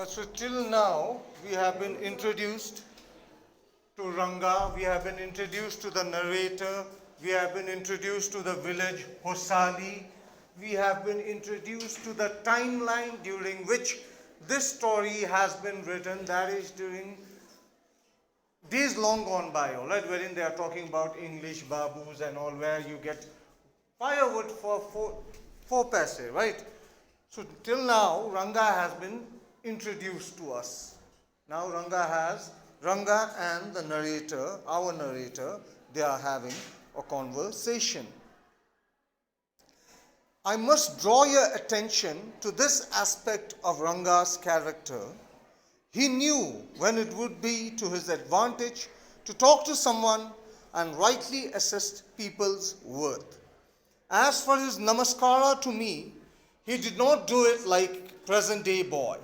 So till now, we have been introduced to Ranga, we have been introduced to the narrator, we have been introduced to the village Hosali, we have been introduced to the timeline during which this story has been written, that is during days long gone by, all right, wherein they are talking about English babus and all, where you get firewood for four paise, right? So till now, Ranga has been introduced to us. Now Ranga and the narrator, our narrator, they are having a conversation. I must draw your attention to this aspect of Ranga's character. He knew when it would be to his advantage to talk to someone and rightly assess people's worth. As for his namaskara to me, he did not do it like present day boy,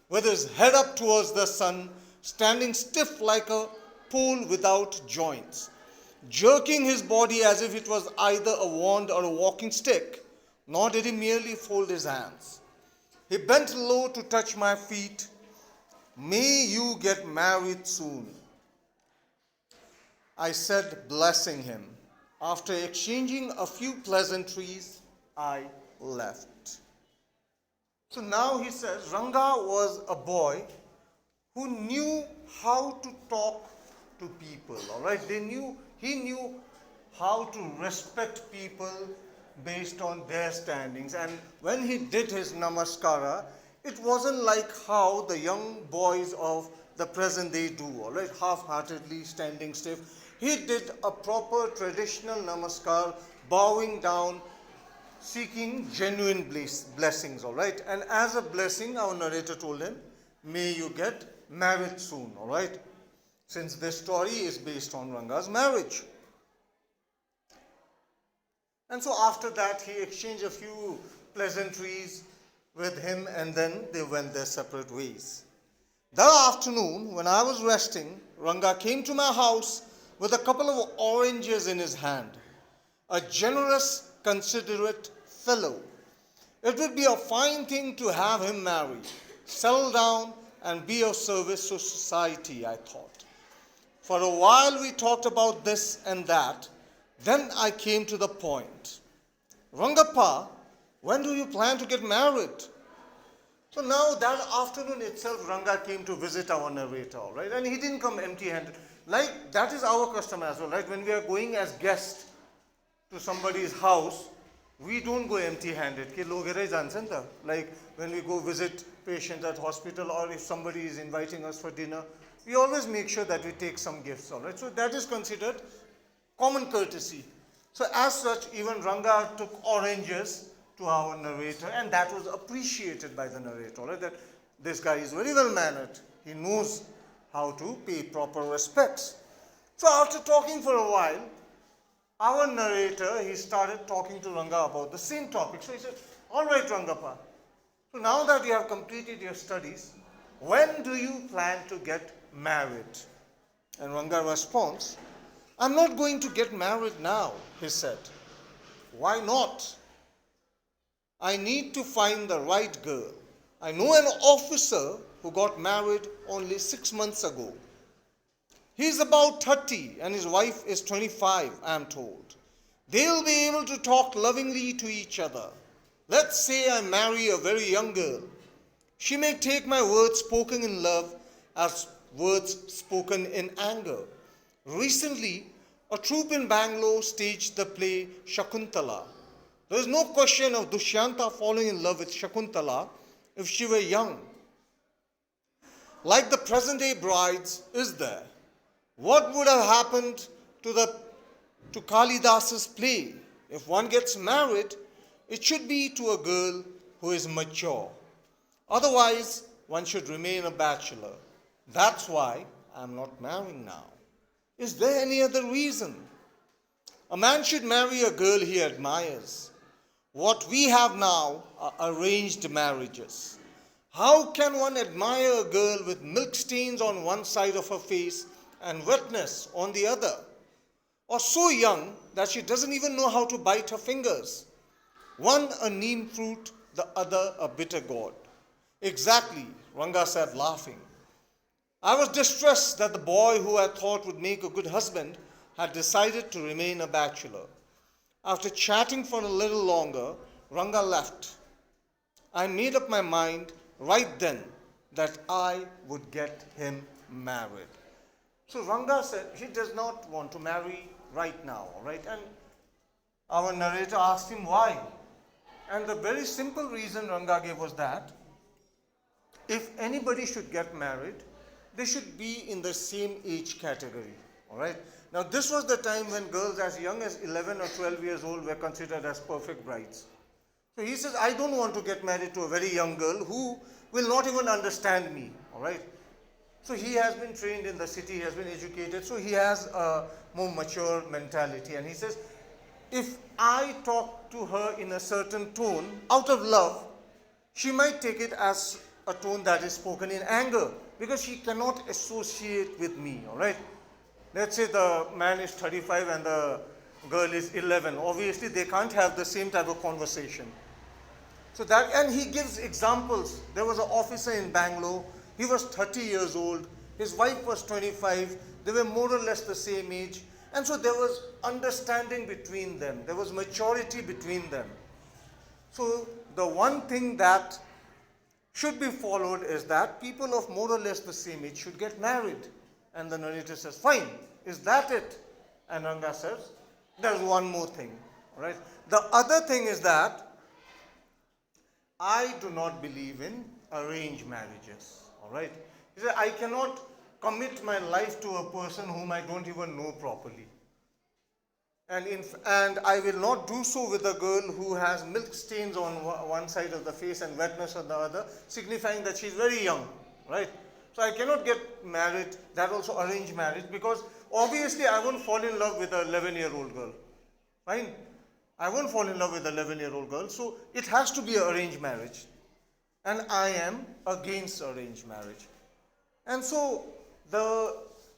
with his head up towards the sun, standing stiff like a pole without joints, jerking his body as if it was either a wand or a walking stick, nor did he merely fold his hands. He bent low to touch my feet. May you get married soon, I said, blessing him. After exchanging a few pleasantries, I left. So now he says Ranga was a boy who knew how to talk to people, all right? He knew how to respect people based on their standings. And when he did his namaskara, it wasn't like how the young boys of the present day do, all right, half-heartedly standing stiff. He did a proper traditional namaskar, bowing down, seeking genuine blessings, all right. And as a blessing, our narrator told him, may you get married soon, all right, since this story is based on Ranga's marriage. And so after that, he exchanged a few pleasantries with him, and then they went their separate ways. That afternoon, when I was resting, Ranga came to my house with a couple of oranges in his hand. A generous, considerate fellow. It would be a fine thing to have him marry, settle down, and be of service to society, I thought. For a while we talked about this and that. Then I came to the point. Rangappa, when do you plan to get married? So now that afternoon itself, Ranga came to visit our narrator, right? And he didn't come empty-handed. Like, that is our custom as well, right? When we are going as guests to somebody's house, we don't go empty-handed. Like, when we go visit patients at hospital, or if somebody is inviting us for dinner, we always make sure that we take some gifts, all right? So that is considered common courtesy. So as such, even Ranga took oranges to our narrator, and that was appreciated by the narrator, right? That this guy is very well mannered. He knows how to pay proper respects. So after talking for a while, our narrator, he started talking to Ranga about the same topic. So he said, all right, Rangappa, so now that you have completed your studies, when do you plan to get married? And Ranga responds, I'm not going to get married now, he said. Why not? I need to find the right girl. I know an officer who got married only 6 months ago. He is about 30 and his wife is 25, I am told. They'll be able to talk lovingly to each other. Let's say I marry a very young girl. She may take my words spoken in love as words spoken in anger. Recently, a troupe in Bangalore staged the play Shakuntala. There is no question of Dushyanta falling in love with Shakuntala if she were young. Like the present day brides, is there? What would have happened to Kalidas's play? If one gets married, it should be to a girl who is mature. Otherwise, one should remain a bachelor. That's why I'm not marrying now. Is there any other reason? A man should marry a girl he admires. What we have now are arranged marriages. How can one admire a girl with milk stains on one side of her face and wetness on the other? Or so young that she doesn't even know how to bite her fingers. One a neem fruit, the other a bitter gourd. Exactly, Ranga said, laughing. I was distressed that the boy who I thought would make a good husband had decided to remain a bachelor. After chatting for a little longer, Ranga left. I made up my mind right then that I would get him married. So Ranga said he does not want to marry right now, right? And our narrator asked him why. And the very simple reason Ranga gave was that if anybody should get married, they should be in the same age category, all right? Now, this was the time when girls as young as 11 or 12 years old were considered as perfect brides. So he says, I don't want to get married to a very young girl who will not even understand me, all right? So he has been trained in the city, he has been educated, so he has a more mature mentality. And he says, if I talk to her in a certain tone, out of love, she might take it as a tone that is spoken in anger, because she cannot associate with me, all right? Let's say the man is 35 and the girl is 11. Obviously, they can't have the same type of conversation. So that, and he gives examples. There was an officer in Bangalore. He was 30 years old. His wife was 25. They were more or less the same age. And so there was understanding between them. There was maturity between them. So the one thing that should be followed is that people of more or less the same age should get married. And the narrator says, fine, is that it? And Ranga says, there's one more thing, right? The other thing is that I do not believe in arranged marriages, all right? He said, I cannot commit my life to a person whom I don't even know properly. And I will not do so with a girl who has milk stains on one side of the face and wetness on the other, signifying that she's very young, right? So I cannot get married, that also arranged marriage, because obviously I won't fall in love with an 11-year-old girl. Fine? I won't fall in love with an 11-year-old girl, so it has to be an arranged marriage. And I am against arranged marriage. And so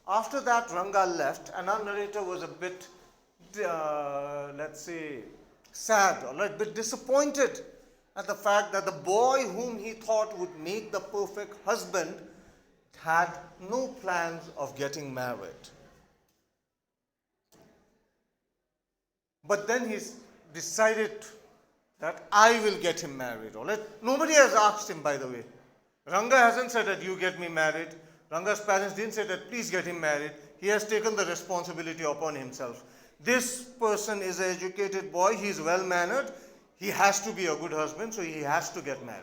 after that Ranga left, and our narrator was a bit, let's say, sad, or a bit disappointed at the fact that the boy whom he thought would make the perfect husband had no plans of getting married. But then he decided that I will get him married. All right? Nobody has asked him, by the way. Ranga hasn't said that you get me married. Ranga's parents didn't say that please get him married. He has taken the responsibility upon himself. This person is an educated boy. He is well-mannered. He has to be a good husband, so he has to get married.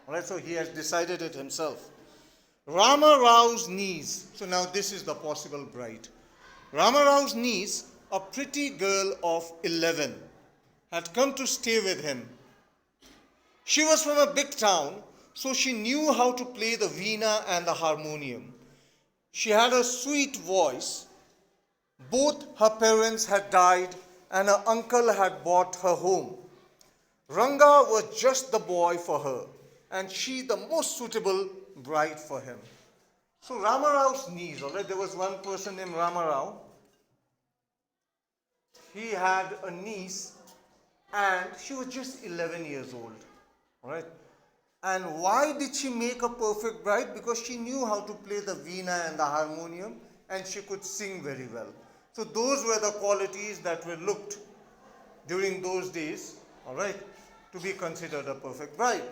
All right? So he has decided it himself. Rama Rao's niece. So now this is the possible bride. Rama Rao's niece, a pretty girl of 11, had come to stay with him. She was from a big town, so she knew how to play the veena and the harmonium. She had a sweet voice. Both her parents had died and her uncle had bought her home. Ranga was just the boy for her, and she the most suitable bride for him. So Rama Rao's niece, all right, there was one person named Rama Rao. He had a niece and she was just 11 years old, all right. And why did she make a perfect bride? Because she knew how to play the veena and the harmonium, and she could sing very well. So those were the qualities that were looked during those days, all right, to be considered a perfect bride.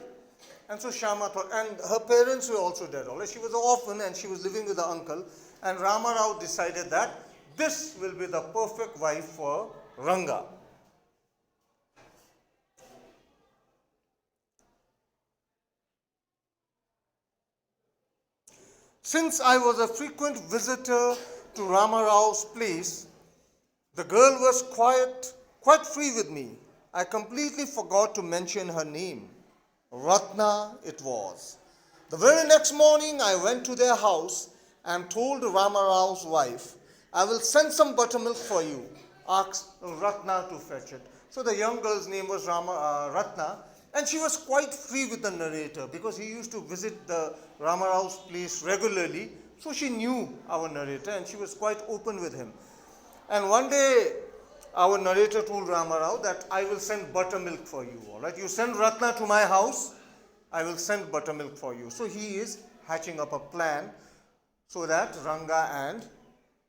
And so Shama thought, and her parents were also dead, all right. She was an orphan and she was living with her uncle. And Rama Rao decided that this will be the perfect wife for Ranga. Since I was a frequent visitor to Rama Rao's place, the girl was quite free with me. I completely forgot to mention her name. Ratna it was. The very next morning I went to their house and told Rama Rao's wife, I will send some buttermilk for you. Asked Ratna to fetch it. So the young girl's name was Ratna, and she was quite free with the narrator because he used to visit the Rama Rao's place regularly. So she knew our narrator and she was quite open with him. And one day our narrator told Rama Rao that I will send buttermilk for you. All right, you send Ratna to my house I will send buttermilk for you. So he is hatching up a plan so that Ranga and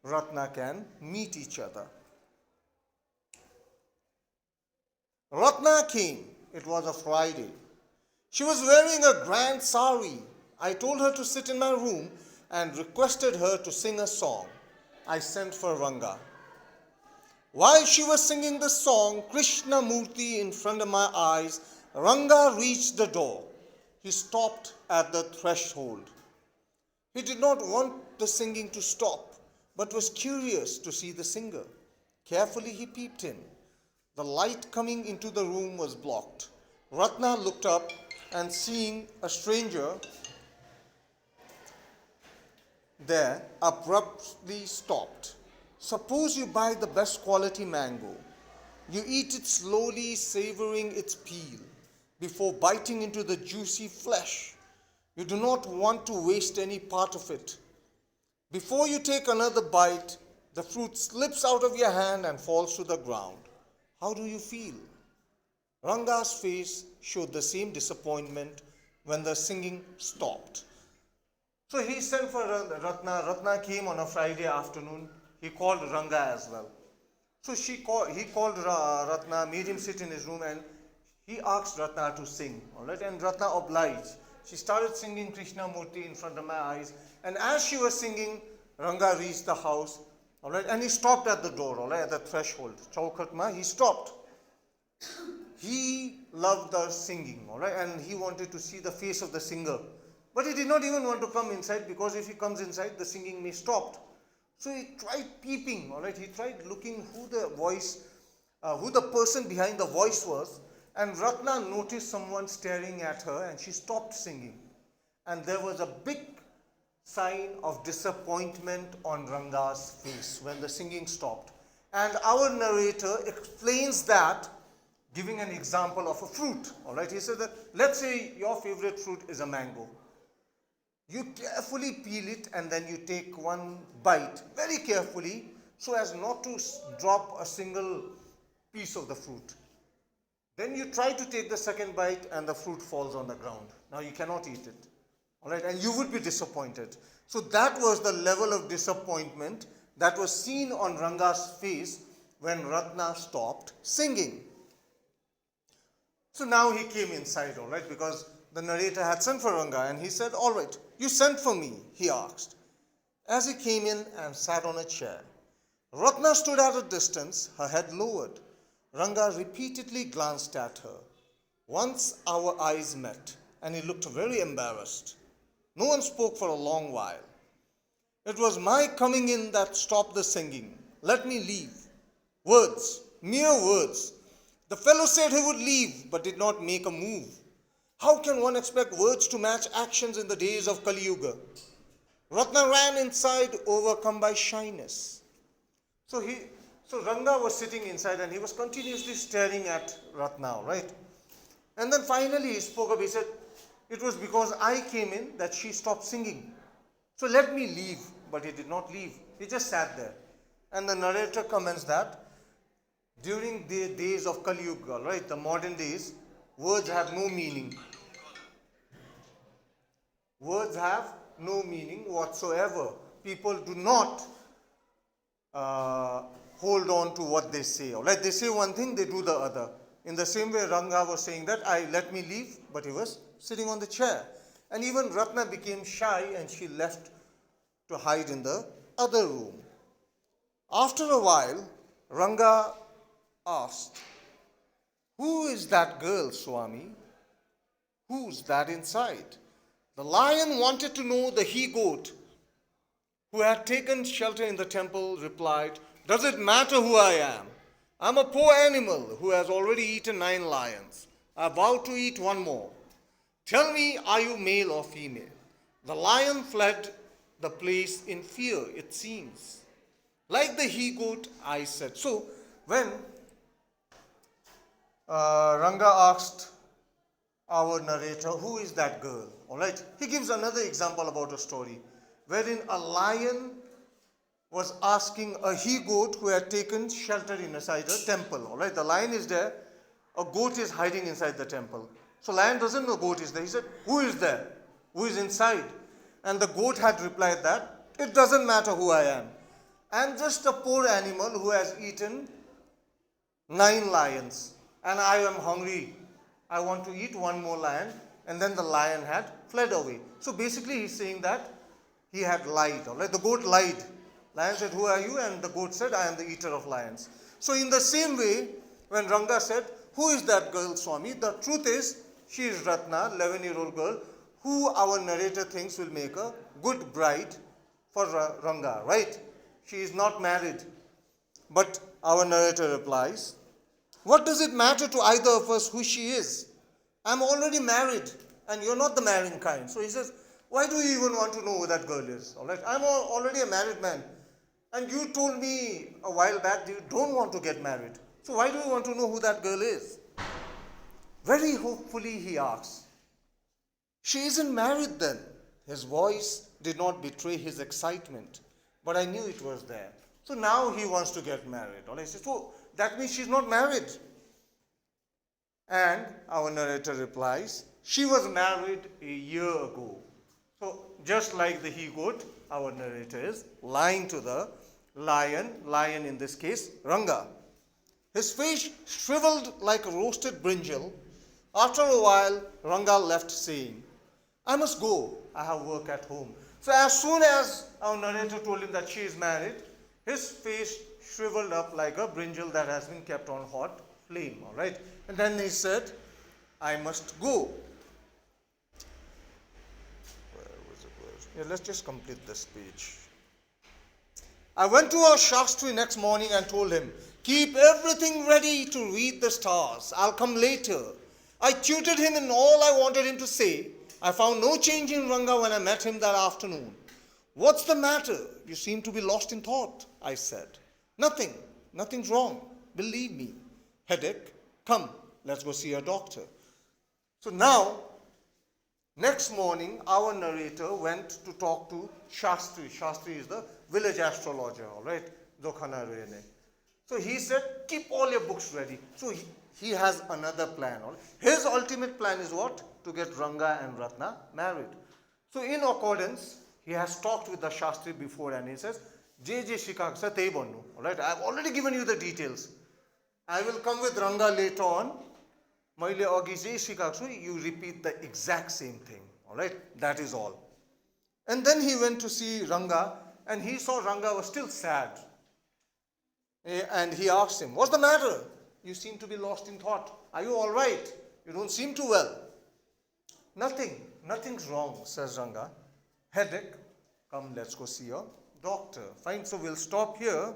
Ratna can meet each other. Ratna came. It was a Friday. She was wearing a grand sari. I told her to sit in my room and requested her to sing a song. I sent for Ranga. While she was singing the song, Krishna Murti in front of my eyes, Ranga reached the door. He stopped at the threshold. He did not want the singing to stop, but was curious to see the singer. Carefully he peeped in. The light coming into the room was blocked. Ratna looked up and seeing a stranger there, abruptly stopped. Suppose you buy the best quality mango. You eat it slowly, savoring its peel, before biting into the juicy flesh. You do not want to waste any part of it. Before you take another bite, the fruit slips out of your hand and falls to the ground. How do you feel? Ranga's face showed the same disappointment when the singing stopped. So he sent for Ratna. Ratna came on a Friday afternoon. He called Ranga as well. So he called Ratna, made him sit in his room, and he asked Ratna to sing. All right, and Ratna obliged. She started singing Krishna Murti in front of my eyes. And as she was singing, Ranga reached the house. All right, and he stopped at the door, all right, at the threshold. Chaukat he stopped. He loved the singing, all right, and he wanted to see the face of the singer. But he did not even want to come inside, because if he comes inside, the singing may stop. So he tried peeping, all right, he tried looking who the person behind the voice was. And Ratna noticed someone staring at her, and she stopped singing. And there was a big sign of disappointment on Ranga's face when the singing stopped. And our narrator explains that, giving an example of a fruit. All right, he said that, let's say your favorite fruit is a mango. You carefully peel it and then you take one bite very carefully so as not to drop a single piece of the fruit. Then you try to take the second bite and the fruit falls on the ground. Now you cannot eat it. All right, and you would be disappointed. So that was the level of disappointment that was seen on Ranga's face when Ratna stopped singing. So now he came inside, all right, because the narrator had sent for Ranga, and he said, all right, you sent for me, he asked. As he came in and sat on a chair, Ratna stood at a distance, her head lowered. Ranga repeatedly glanced at her. Once our eyes met, and he looked very embarrassed. No one spoke for a long while. It was my coming in that stopped the singing. Let me leave. Words, mere words. The fellow said he would leave, but did not make a move. How can one expect words to match actions in the days of Kali Yuga? Ratna ran inside, overcome by shyness. So Ranga was sitting inside and he was continuously staring at Ratna, right? And then finally he spoke up. He said, it was because I came in that she stopped singing. So let me leave. But he did not leave. He just sat there. And the narrator comments that during the days of Kali Yuga, right, the modern days, words have no meaning. Words have no meaning whatsoever. People do not hold on to what they say. Right? They say one thing, they do the other. In the same way, Ranga was saying that, let me leave, but he was sitting on the chair. And even Ratna became shy and she left to hide in the other room. After a while, Ranga asked, who is that girl, Swami? Who's that inside? The lion wanted to know. The he-goat who had taken shelter in the temple replied, does it matter who I am? I'm a poor animal who has already eaten 9 lions. I vow to eat one more. Tell me, are you male or female? The lion fled the place in fear, it seems. Like the he-goat, I said. So, when Ranga asked our narrator, who is that girl? All right, he gives another example about a story wherein a lion was asking a he-goat who had taken shelter inside a temple. All right, the lion is there, a goat is hiding inside the temple. So lion doesn't know goat is there. He said, who is there? Who is inside? And the goat had replied that, it doesn't matter who I am. I am just a poor animal who has eaten 9 lions. And I am hungry. I want to eat one more lion. And then the lion had fled away. So basically he's saying that he had lied. All right? The goat lied. Lion said, who are you? And the goat said, I am the eater of lions. So in the same way, when Ranga said, who is that girl, Swami? The truth is, she is Ratna, 11-year-old girl, who our narrator thinks will make a good bride for Ranga, right? She is not married. But our narrator replies, what does it matter to either of us who she is? I'm already married and you're not the marrying kind. So he says, why do you even want to know who that girl is? All right, I'm already a married man. And you told me a while back that you don't want to get married. So why do you want to know who that girl is? Very hopefully he asks, she isn't married then? His voice did not betray his excitement, but I knew it was there. So now he wants to get married. All right, so that means she's not married. And our narrator replies, she was married a year ago. So just like the he-goat, our narrator is lying to the lion in this case, Ranga. His face shriveled like a roasted brinjal. After a while, Ranga left saying, I must go, I have work at home. So as soon as our narrator told him that she is married, his face shriveled up like a brinjal that has been kept on hot flame, all right? And then he said, I must go. Yeah, let's just complete this page. I went to our Shastri next morning and told him, keep everything ready to read the stars. I'll come later. I tutored him in all I wanted him to say. I found no change in Ranga when I met him that afternoon. What's the matter? You seem to be lost in thought, I said. Nothing. Nothing's wrong. Believe me. Headache? Come, let's go see a doctor. So now, next morning, our narrator went to talk to Shastri. Shastri is the village astrologer, all right? Dokhana Rene. So he said, keep all your books ready. So he has another plan. All right? His ultimate plan is what? To get Ranga and Ratna married. So in accordance, he has talked with the Shastri before and he says, JJ Shikaksa Teibonu. All right, I've already given you the details. I will come with Ranga later on. Maile agi je Shikaksu, you repeat the exact same thing. All right, that is all. And then he went to see Ranga and he saw Ranga was still sad. And he asked him, what's the matter? You seem to be lost in thought. Are you all right? You don't seem too well. Nothing's wrong, says Ranga. Headache? Come, let's go see your doctor. Fine, so we'll stop here.